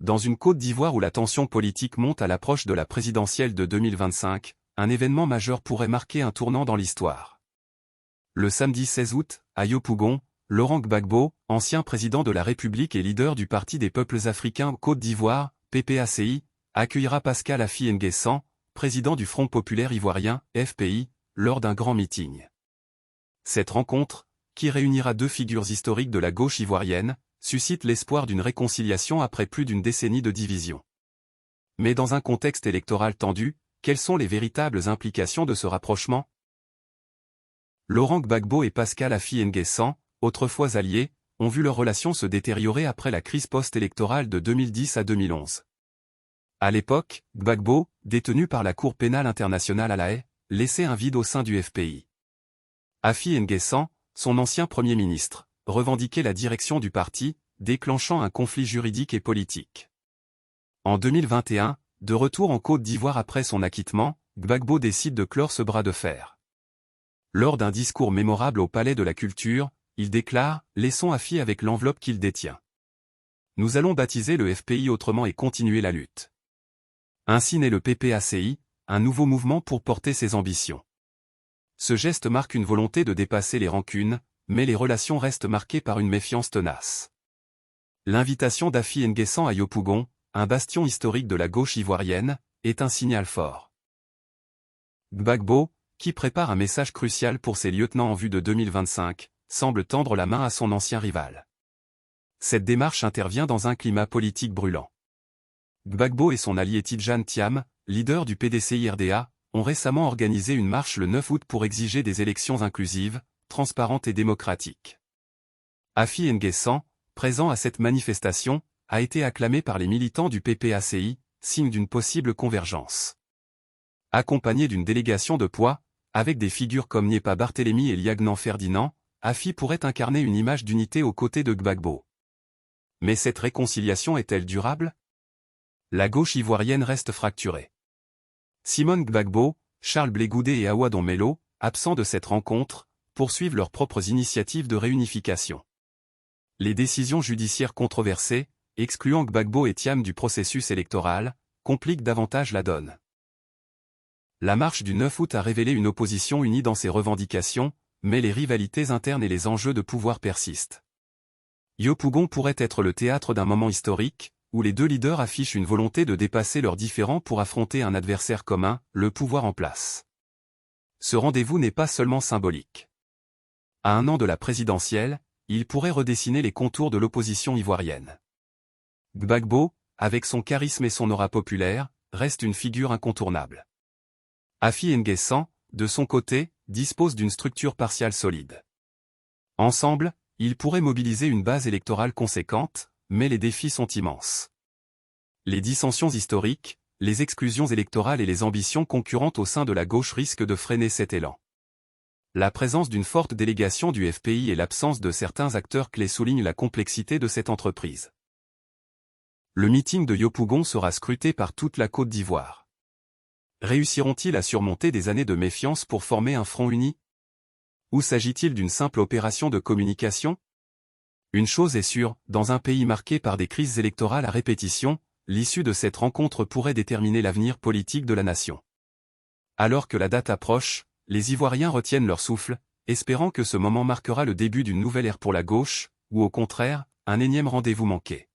Dans une Côte d'Ivoire où la tension politique monte à l'approche de la présidentielle de 2025, un événement majeur pourrait marquer un tournant dans l'histoire. Le samedi 16 août, à Yopougon, Laurent Gbagbo, ancien président de la République et leader du Parti des peuples africains Côte d'Ivoire, PPACI, accueillera Pascal Affi N'Guessan, président du Front populaire ivoirien, FPI, lors d'un grand meeting. Cette rencontre, qui réunira deux figures historiques de la gauche ivoirienne, suscite l'espoir d'une réconciliation après plus d'une décennie de division. Mais dans un contexte électoral tendu, quelles sont les véritables implications de ce rapprochement? Laurent Gbagbo et Pascal Affi N'Guessan, autrefois alliés, ont vu leurs relations se détériorer après la crise post-électorale de 2010 à 2011. À l'époque, Gbagbo, détenu par la Cour pénale internationale à La Haye, laissait un vide au sein du FPI. Affi N'Guessan, son ancien Premier ministre, revendiquait la direction du parti, déclenchant un conflit juridique et politique. En 2021, de retour en Côte d'Ivoire après son acquittement, Gbagbo décide de clore ce bras de fer. Lors d'un discours mémorable au Palais de la Culture, il déclare « Laissons Affi avec l'enveloppe qu'il détient. Nous allons baptiser le FPI autrement et continuer la lutte. » Ainsi naît le PPACI, un nouveau mouvement pour porter ses ambitions. Ce geste marque une volonté de dépasser les rancunes, mais les relations restent marquées par une méfiance tenace. L'invitation d'Affi N'Guessan à Yopougon, un bastion historique de la gauche ivoirienne, est un signal fort. Gbagbo, qui prépare un message crucial pour ses lieutenants en vue de 2025, semble tendre la main à son ancien rival. Cette démarche intervient dans un climat politique brûlant. Gbagbo et son allié Tidjane Thiam, leader du PDCI-RDA, ont récemment organisé une marche le 9 août pour exiger des élections inclusives, transparentes et démocratiques. Affi N'Guessan, présent à cette manifestation, a été acclamé par les militants du PPACI, signe d'une possible convergence. Accompagné d'une délégation de poids, avec des figures comme Niepa Barthélemy et Liagnan Ferdinand, Affi pourrait incarner une image d'unité aux côtés de Gbagbo. Mais cette réconciliation est-elle durable? La gauche ivoirienne reste fracturée. Simone Gbagbo, Charles Blé Goudé et Awadon Mello, absents de cette rencontre, poursuivent leurs propres initiatives de réunification. Les décisions judiciaires controversées, excluant Gbagbo et Thiam du processus électoral, compliquent davantage la donne. La marche du 9 août a révélé une opposition unie dans ses revendications, mais les rivalités internes et les enjeux de pouvoir persistent. Yopougon pourrait être le théâtre d'un moment historique, où les deux leaders affichent une volonté de dépasser leurs différends pour affronter un adversaire commun, le pouvoir en place. Ce rendez-vous n'est pas seulement symbolique. À un an de la présidentielle, il pourrait redessiner les contours de l'opposition ivoirienne. Gbagbo, avec son charisme et son aura populaire, reste une figure incontournable. Affi N'Guessan, de son côté, dispose d'une structure partiale solide. Ensemble, ils pourraient mobiliser une base électorale conséquente, mais les défis sont immenses. Les dissensions historiques, les exclusions électorales et les ambitions concurrentes au sein de la gauche risquent de freiner cet élan. La présence d'une forte délégation du FPI et l'absence de certains acteurs clés soulignent la complexité de cette entreprise. Le meeting de Yopougon sera scruté par toute la Côte d'Ivoire. Réussiront-ils à surmonter des années de méfiance pour former un front uni? Ou s'agit-il d'une simple opération de communication? Une chose est sûre, dans un pays marqué par des crises électorales à répétition, l'issue de cette rencontre pourrait déterminer l'avenir politique de la nation. Alors que la date approche, les Ivoiriens retiennent leur souffle, espérant que ce moment marquera le début d'une nouvelle ère pour la gauche, ou au contraire, un énième rendez-vous manqué.